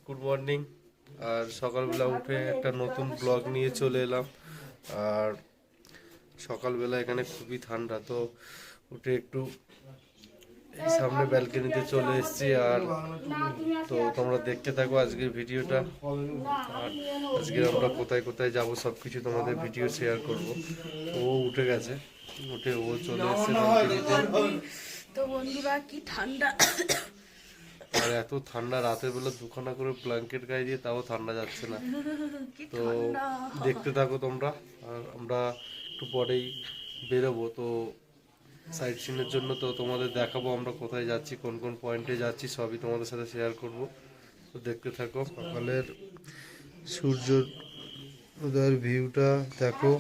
Good morning. আর সকালবেলা উঠে একটা নতুন ব্লগ নিয়ে চলে এলাম। আর সকালবেলা এখানে খুবই ঠান্ডা, তো উঠে একটু এই সামনে ব্যালকনিতে চলে এসেছি। আর তো তোমরা দেখতে থাকো আজকের ভিডিওটা। আর আজকে আমরা কোথায় কোথায় যাব সব কিছু তোমাদের ভিডিও শেয়ার করব। ও উঠে গেছে, উঠে ও চলে এসেছে ব্যালকনিতে। তো বন্ধুরা কি ঠান্ডা, আর এত ঠান্ডা, রাতের বেলা দুখানা করে ব্ল্যাঙ্কেট গায়ে দিয়ে তাও ঠান্ডা যাচ্ছে না। কি তো ঠান্ডা। দেখতে থাকো তোমরা। আর আমরা একটু পরেই বেরোবো, তো সাইট সিনের জন্য। তো তোমাদের দেখাবো আমরা কোথায় যাচ্ছি, কোন কোন পয়েন্টে যাচ্ছি, সবই তোমাদের সাথে শেয়ার করব। তো দেখতে থাকো। সকালের সূর্য উদয়ের ভিউটা দেখো,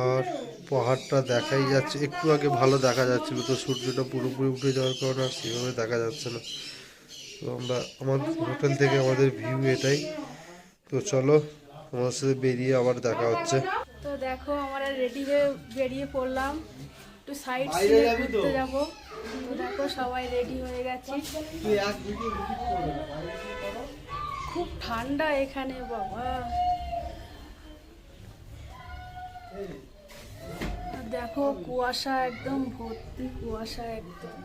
আর পাহাড়টা দেখাই যাচ্ছে। একটু আগে ভালো দেখা যাচ্ছিল, তো সূর্যটা পুরোপুরি উঠে যাওয়ার কারণে আর সেভাবে দেখা যাচ্ছে না। তো আমরা আমাদের হোটেল থেকে আমাদের ভিউ এটাই। তো চলো, তোমার সাথে বেরিয়ে আবার দেখা হচ্ছে। তো দেখো আমরা রেডি হয়ে বেরিয়ে পড়লাম, একটু সাইড সিনে ঘুরতে যাব। তো দেখো সবাই রেডি হয়ে গেছি। খুব ঠান্ডা এখানে বাবা। আর দেখো কুয়াশা, একদম ভর্তি কুয়াশা একদম।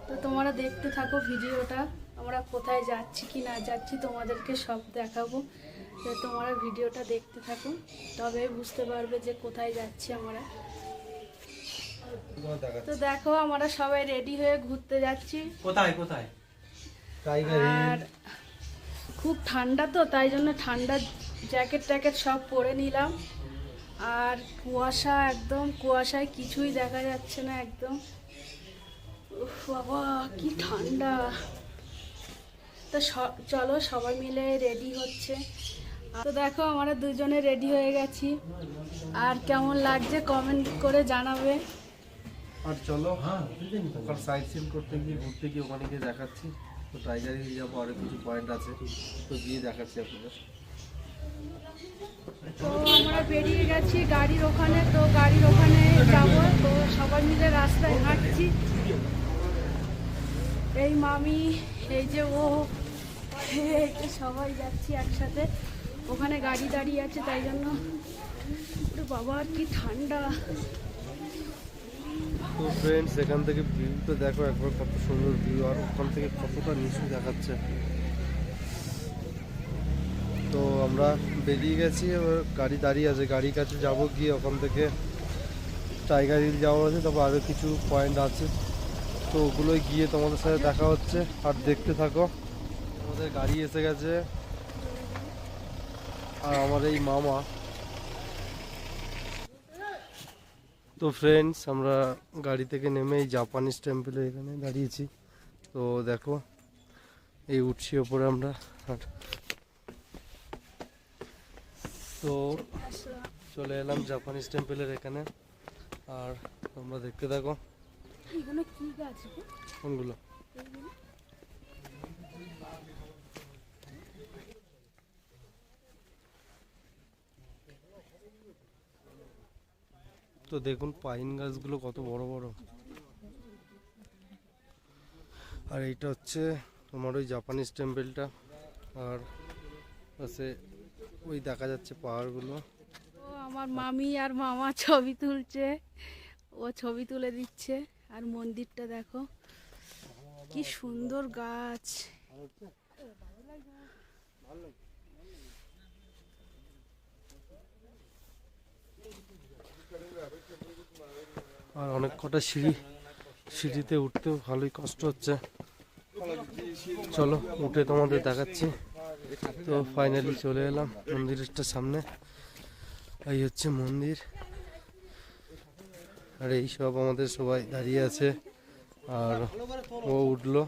তো তোমরা দেখতে থাকো ভিডিওটা, আমরা কোথায় যাচ্ছি কি না যাচ্ছি তোমাদেরকে সব দেখাবো। তো তোমরা ভিডিওটা দেখতে থাকো, তবে বুঝতে পারবে যে কোথায় যাচ্ছি আমরা। তো দেখো আমরা সবাই রেডি হয়ে ঘুরতে যাচ্ছি। কোথায় কোথায়? আর খুব ঠান্ডা, তো তাই জন্য ঠান্ডার জ্যাকেট ট্যাকেট সব পরে নিলাম। আর কুয়াশা, একদম কুয়াশায় কিছুই দেখা যাচ্ছে না একদম। উফ বাবা কি ঠান্ডা। তো চলো সবাই মিলে রেডি হচ্ছে। তো দেখো আমরা দুজনে রেডি হয়ে গেছি। আর কেমন লাগছে কমেন্ট করে জানাবে। আর চলো ওখানে সাইট সিন করতে গিয়ে, ঘুরতে গিয়ে ওখানে গিয়ে দেখাচ্ছি। তো টাইগার হিল যাবো, আরও কিছু পয়েন্ট আছে, তো গিয়ে দেখাচ্ছি আপনাদের। তো আমরা বেরিয়ে গেছি গাড়ির ওখানে, তো গাড়ির ওখানে যাব। তো সবাই মিলে রাস্তায় হাঁটছি। এই মামি, এই যে ও, এই যে সবাই যাচ্ছি একসাথে। ওখানে গাড়ি দাঁড়িয়ে আছে, তাই জন্য বাবা কি ঠান্ডা। তো ফ্রেন্ডস, এখান থেকে ভিউটা দেখো একবার, কত সুন্দর ভিউ। আর ওখান থেকে কতটা নিচু দেখাচ্ছে। তো আমরা বেরিয়ে গেছি, এবার গাড়ি দাঁড়িয়ে আছে, গাড়ির কাছে যাবো। গিয়ে ওখান থেকে টাইগার হিল যাওয়া আছে, তারপর আরও কিছু পয়েন্ট আছে, তো ওগুলোই গিয়ে তোমাদের সাথে দেখা হচ্ছে। আর দেখতে থাকো। আমাদের গাড়ি এসে গেছে, আর আমার এই মামা। তো ফ্রেন্ডস, আমরা গাড়ি থেকে নেমে এই জাপানিজ টেম্পলে এখানে দাঁড়িয়েছি। তো দেখো এই উঠছি ওপরে আমরা। আর তো চলে এলাম জাপানিজ টেম্পলের এখানে। আর তোমরা দেখতে থাকো। এগুলো কি গাছ? কোনগুলো? তো দেখুন পাইন গাছগুলো কত বড় বড়। আর এইটা হচ্ছে তোমার ওই জাপানিজ টেম্পলটা। আর পাশে ওই দেখা যাচ্ছে পাহাড়গুলো। ও আমার মামি আর মামা ছবি তুলছে, ও ছবি তুলে দিচ্ছে। আর মন্দিরটা দেখো কি সুন্দর গাছ। আর অনেক কটা সিঁড়িতে উঠতেও ভালোই কষ্ট হচ্ছে। চলো উঠে তোমাদের দেখাচ্ছি। তো ফাইনালি চলে এলাম মন্দিরটার সামনে। এই হচ্ছে মন্দির। আর এই সব আমাদের সবাই দাঁড়িয়ে আছে। আর ও উঠলো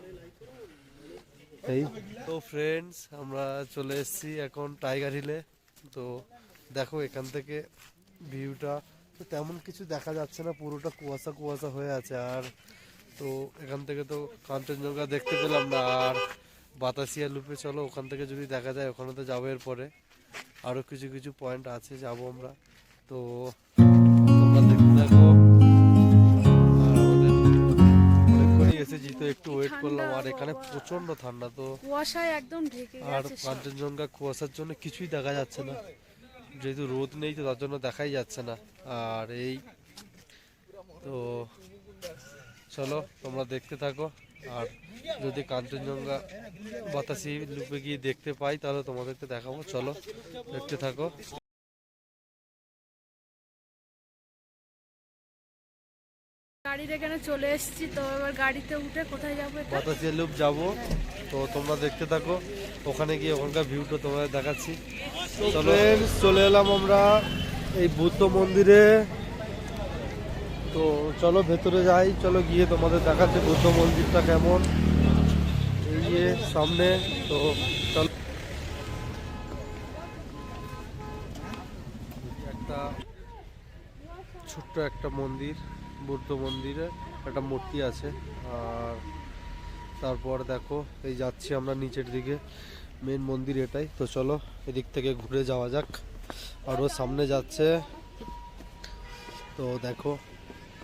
এই। তো ফ্রেন্ডস, আমরা চলে এসেছি এখন টাইগার হিলে। তো দেখো এখান থেকে ভিউটা তো তেমন কিছু দেখা যাচ্ছে না, পুরোটা কুয়াশা কুয়াশা হয়ে আছে। আর তো এখান থেকে তো কাঞ্চনজঙ্ঘা দেখতে পেলাম না। আর বাতাসিয়া লুপে চলো, ওখান থেকে যদি দেখা যায় ওখানে তো যাবো। এরপরে আরও কিছু কিছু পয়েন্ট আছে, যাবো আমরা। তো তোমরা দেখতে থাকো। আর আমাদের অনেকক্ষণই এসেছি তো একটু ওয়েট করলাম, আর এখানে প্রচন্ড ঠান্ডা তো, কুয়াশায় একদম ঢেকে আর গেছে সব। কাঞ্চনজঙ্ঘা কুয়াশার জন্য কিছুই দেখা যাচ্ছে না, যেহেতু রোদ নেই তো তার জন্য দেখাই যাচ্ছে না। আর এই তো চলো তোমরা দেখতে থাকো, আর যদি কাঞ্চনজঙ্ঘা বাতাসি লুপে গিয়ে দেখতে পাই তাহলে তোমাদেরকে দেখাবো। চলো দেখতে থাকো। গাড়ির এখানে চলে এসেছি, তো এবার গাড়িতে উঠে কোথায় যাবো এটা? বাতাসি লুপ যাবো, তো তোমরা দেখতে থাকো, ওখানে গিয়ে ওখানকার ভিউটা তোমাদের দেখাচ্ছি। চলো চলে এলাম আমরা এই বুদ্ধ মন্দিরে, তো চলো ভেতরে যাই, চলো গিয়ে তোমাদের দেখাচ্ছি বুদ্ধ মন্দিরটা কেমন, এই যে সামনে। তো চলো, একটা ছোট্ট একটা মন্দির, বুদ্ধ মন্দিরে একটা মূর্তি আছে। আর তারপর দেখো এই যাচ্ছি আমরা নিচের দিকে, মেন মন্দির এটাই। তো চলো এদিক থেকে ঘুরে যাওয়া যাক, আরও সামনে যাচ্ছে, তো দেখো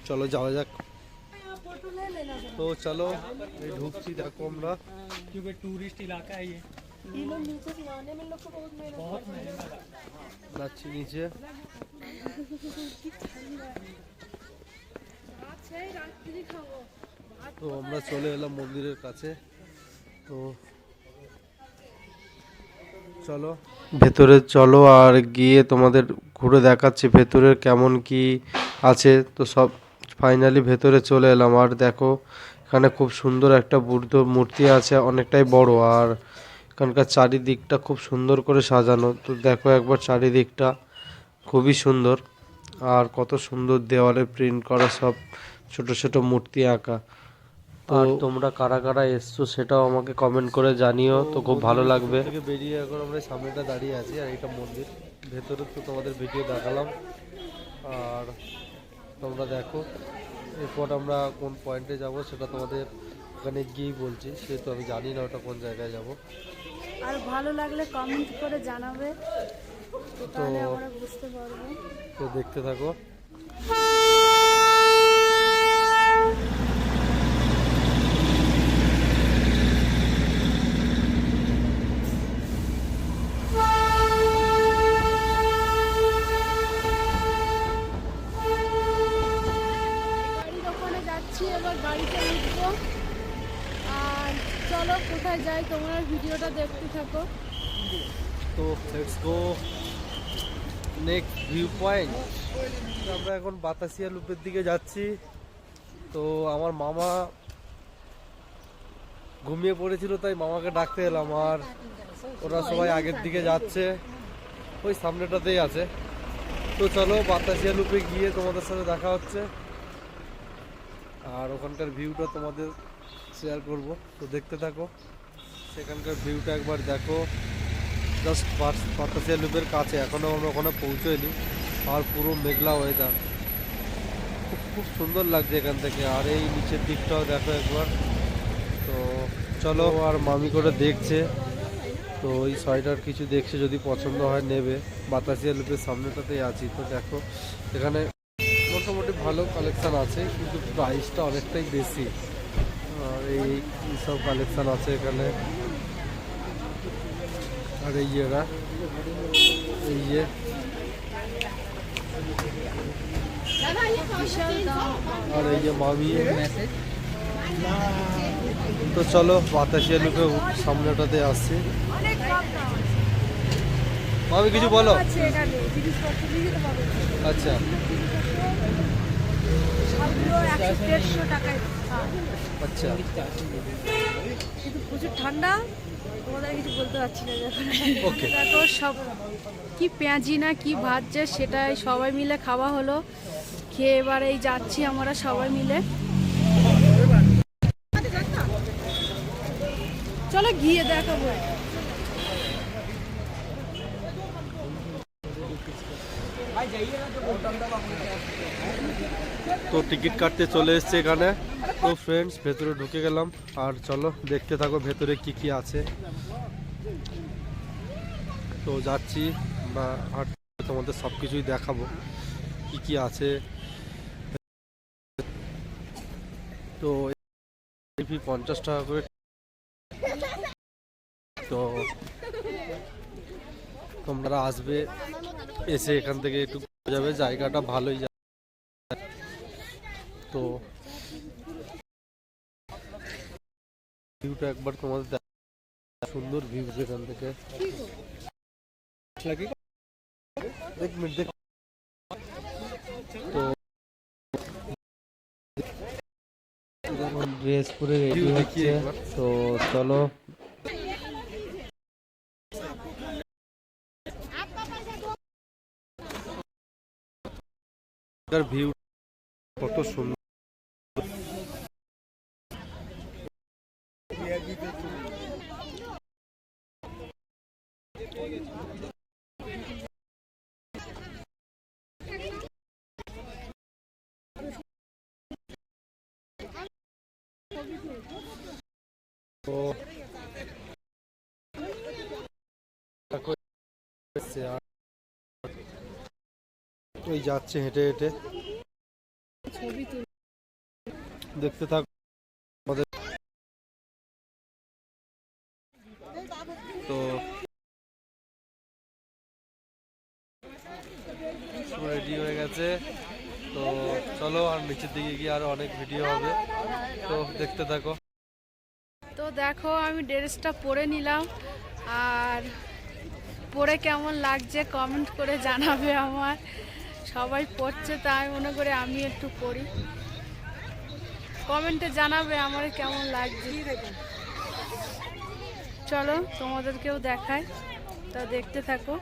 চলো যাওয়া যাক। তো চলো এই ঢুকছি, দেখো আমরা क्योंकि टूरिस्ट इलाका है ये बहुत महंगा है। যাচ্ছি নিচে। তো আমরা চলে এলাম মন্দিরের কাছে, তো চলো ভেতরে চলো, আর গিয়ে তোমাদের ঘুরে দেখাচ্ছি ভেতরের কেমন কি আছে। তো সব ফাইনালি ভেতরে চলে এলাম, আর দেখো এখানে খুব সুন্দর একটা বুদ্ধ মূর্তি আছে, অনেকটাই বড়, আর এখানকার চারিদিকটা খুব সুন্দর করে সাজানো। তো দেখো একবার চারিদিকটা খুবই সুন্দর, আর কত সুন্দর দেওয়ালে প্রিন্ট করা সব ছোট ছোট মূর্তি আঁকা। আর তোমরা কারা কারা এসছো সেটাও আমাকে কমেন্ট করে জানিও, তো খুব ভালো লাগবে। থেকে বেরিয়ে এখন আমরা সামনেটা দাঁড়িয়ে আছি, আর এটা মন্দির ভেতরে তো তোমাদের ভিডিও দেখালাম, আর তোমরা দেখো এরপর আমরা কোন পয়েন্টে যাব সেটা তোমাদের ওখানে গিয়েই বলছি, সেহেতু আমি জানি না ওটা কোন জায়গায় যাব। আর ভালো লাগলে কমেন্ট করে জানাবে, তো তাহলে তো- আমরা বুঝতে পারবো। তো দেখতে থাকো। গাড়ির ওখানে যাচ্ছি, এবার গাড়িতে উঠবো, আর চলো কোথায় যাই তোমরা ভিডিওটা দেখতে থাকো। তো let's go next view point. আমরা এখন বাতাসিয়া লুপের দিকে যাচ্ছি। তো আমার মামা ঘুমিয়ে পড়েছিল, তাই মামাকে ডাকতে এলাম, আর ওরা সবাই আগের দিকে যাচ্ছে, ওই সামনেটাতেই আছে। তো চলো বাতাসিয়া লুপে গিয়ে তোমাদের সাথে দেখা হচ্ছে, আর ওখানকার ভিউটা তোমাদের শেয়ার করব। তো দেখতে থাকো, সেখানকার ভিউটা একবার দেখো। জাস্ট বাতাসিয়া লুপের কাছে, এখনও আমরা ওখানে পৌঁছোইনি, আর পুরো মেঘলা ওয়েদার, খুব খুব সুন্দর লাগছে এখান থেকে। আর এই নিচের দিকটাও দেখো একবার। তো চলো, আর মামি করে দেখছে, তো ওই সোয়েটার কিছু দেখছে, যদি পছন্দ হয় নেবে। বাতাসিয়া লুপের সামনেটাতেই আছি, তো দেখো এখানে মোটামুটি ভালো কালেকশান আছে, কিন্তু প্রাইসটা অনেকটাই বেশি। আর এই সব কালেকশান আছে এখানে। আর এই এরা এই যে বিশাল দাম। আর এই যে মামি। তো চলো বাতাসিয়া লুপে সামনেটাতে আসছি। অনেক কম দাম মামি কিছু বলো। আছে এখানে, জিনিসপত্র দিতে পাবে। আচ্ছা সবগুলো 100-150 টাকায় দাম। আচ্ছা, কিন্তু প্রচুর ঠান্ডা, তোমাদের কিছু বলতে পারছি না। ওকে। দেখো সব কি পেঁয়াজি না কি ভাজছে, সেটাই সবাই মিলে খাওয়া হলো। খেয়ে এবার এই যাচ্ছি আমরা সবাই মিলে। চলো গিয়ে দেখাবো। তো টিকিট কাটতে চলে এসছে এখানে। তো ফ্রেন্ডস ভেতরে ঢুকে গেলাম, আর চলো দেখতে থাকো ভেতরে কি কি আছে। তো যাচ্ছি আমরা, আর তোমাদের সব কিছুই দেখাবো কি কি আছে। তো ফি 50 টাকা করে। তো তোমরা আসবে, এসে এখান থেকে একটু ঘুরে যাবে, জায়গাটা ভালোই। তো ভিউটা একবার তোমাদের সুন্দর ভিউ এখান থেকে। এক মিনিট দেখ। তো ড্রেস পরে রেডি হচ্ছে, তো চলো ভিউ কত সুন্দর। তো ওই যাচ্ছে হেঁটে হেঁটে, ছবি তুল। দেখতে থাক। তো রেডি হয়ে গেছে, তো চলো আর নিচের দিকে গিয়ে আরো অনেক ভিডিও হবে, তো দেখতে থাকো। তো দেখো আমি ড্রেসটা পরে নিলাম, আর পরে কেমন লাগছে কমেন্ট করে জানাবে। আমার সবাই পড়ছে, তাই মনে করে আমি একটু পড়ি, কমেন্টে জানাবে আমার কেমন লাগছে। চলো তোমাদেরকেও দেখাই, তা দেখতে থাকো।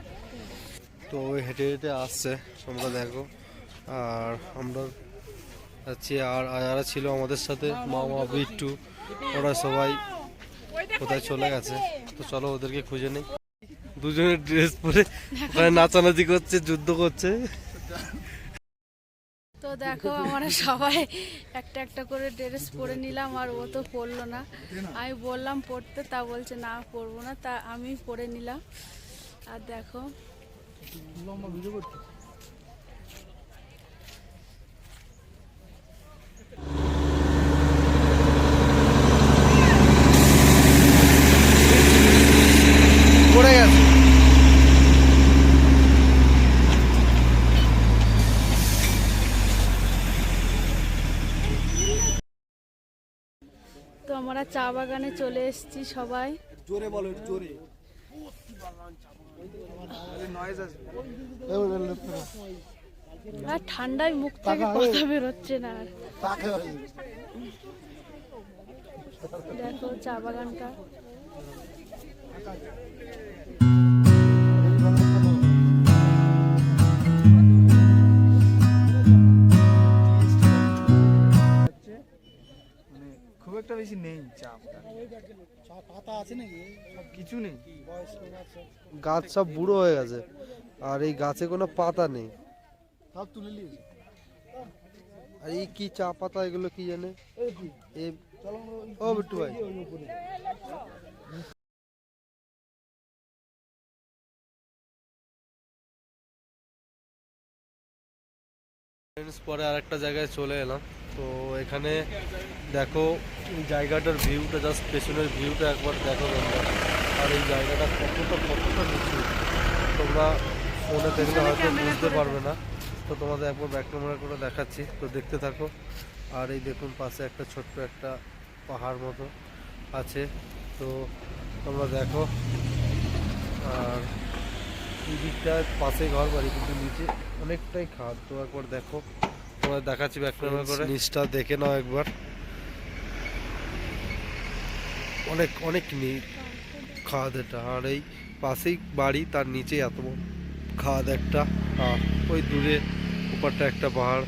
তো ওই হেঁটে হেঁটে আসছে, তোমরা দেখো। আর আমরা যাচ্ছি, আর যারা ছিল আমাদের সাথে, মামা, বিট্টু, ওরা সবাই কোথায় চলে গেছে। তো চলো ওদেরকে খুঁজে নেই। দুজনের ড্রেস পরে ওখানে নাচানাচি করছে, যুদ্ধ করছে। তো দেখো আমরা সবাই একটা একটা করে ড্রেস পরে নিলাম, আর ও তো পরলো না। আমি বললাম পরতে, তা বলছে না পরবো না, তা আমি পরে নিলাম। আর দেখো পড়ে গেছে। তো আমরা চা বাগানে চলে এসেছি সবাই। জোরে বলো, একটু জোরে। আর ঠান্ডায় মুখ থেকে কথা বেরোচ্ছে না। আর দেখো চা বাগানটা। মানে খুব একটা বেশি নেই চাপ, পাতা আছে নাকি? কিছু নেই, গাছ সব বুড়ো হয়ে গেছে, আর এই গাছে কোনো পাতা নেই। সব তুলে নিয়েছে। আর এই কি চা পাতা, এগুলো কি জানে? ও বিট্টু ভাই, পরে আরেকটা জায়গায় চলে এলাম। তো এখানে দেখো এই জায়গাটার ভিউটা, জাস্ট পেছনের ভিউটা একবার দেখো তোমরা। আর এই জায়গাটা কতটা নিচু, তোমরা ফোনে দেখলে হয়তো বুঝতে পারবে না। তো তোমাদের একবার ব্যাক ক্যামেরা করে দেখাচ্ছি, তো দেখতে থাকো। আর এই দেখুন পাশে একটা ছোট্ট একটা পাহাড় মতো আছে, তো তোমরা দেখো। আর এই দিকটায় পাশে ঘর বাড়ি, কিন্তু নিচে অনেকটাই খাদ। তো একবার দেখো, তোমাদের দেখাচ্ছি ব্যাক ক্যামেরা করে, নিচটা দেখে নাও একবার। অনেক অনেক খাদ এটা, আর এই পাশেই বাড়ি, তার নিচে এত খাদ একটা। আর ওই দূরে উপরটা একটা পাহাড়।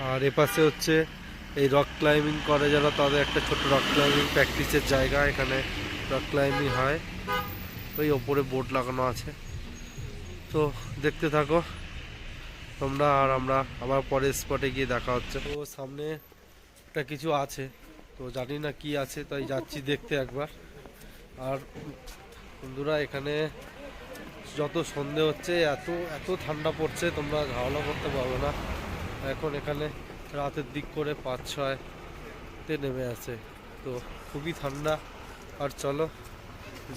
আর এপাশে হচ্ছে এই রক ক্লাইম্বিং করে যারা, তাদের একটা ছোট রক ক্লাইম্বিং প্র্যাকটিসের জায়গা। এখানে রক ক্লাইম্বিং হয়, ওই ওপরে বোর্ড লাগানো আছে। তো দেখতে থাকো তোমরা, আর আমরা আবার পরের স্পটে গিয়ে দেখা হচ্ছে। তো সামনে একটা কিছু আছে, তো জানি না কি আছে, তাই যাচ্ছি দেখতে একবার। আর বন্ধুরা এখানে যত সন্ধে হচ্ছে, এত ঠান্ডা পড়ছে, তোমরা ধারণা করতে পারবে না। এখন এখানে রাতের দিক করে 5-6তে নেমে আসে। তো খুবই ঠান্ডা। আর চলো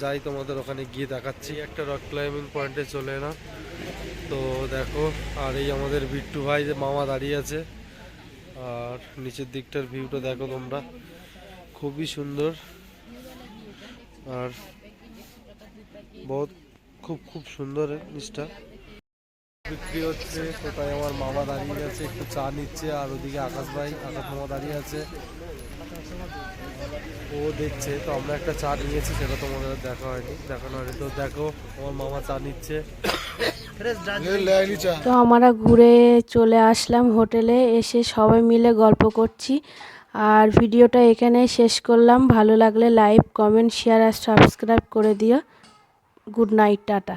যাই, তোমাদের ওখানে গিয়ে দেখাচ্ছি। একটা রক ক্লাইম্বিং পয়েন্টে চলে এলাম। তো দেখো, আর এই আমাদের বিট্টু ভাই যে মামা দাঁড়িয়ে আছে। আর নিচের দিকটার ভিউটা দেখো তোমরা, খুবই সুন্দর। আর বহুত খুব সুন্দর জিনিসটা বিক্রি হচ্ছে। তো তাই আমার মামা দাঁড়িয়ে আছে, একটু চা নিচ্ছে। আর ওদিকে আকাশ মামা দাঁড়িয়ে আছে, ও দেখছে। তো আমরা একটা চা নিয়েছি, সেটা তোমাদের দেখানো হয়নি। তো দেখো আমার মামা চা নিচ্ছে। তো আমরা ঘুরে চলে আসলাম হোটেলে, এসে সবাই মিলে গল্প করছি। আর ভিডিওটা এখানেই শেষ করলাম। ভালো লাগলে লাইক, কমেন্ট, শেয়ার আর সাবস্ক্রাইব করে দিও। Good night, tata.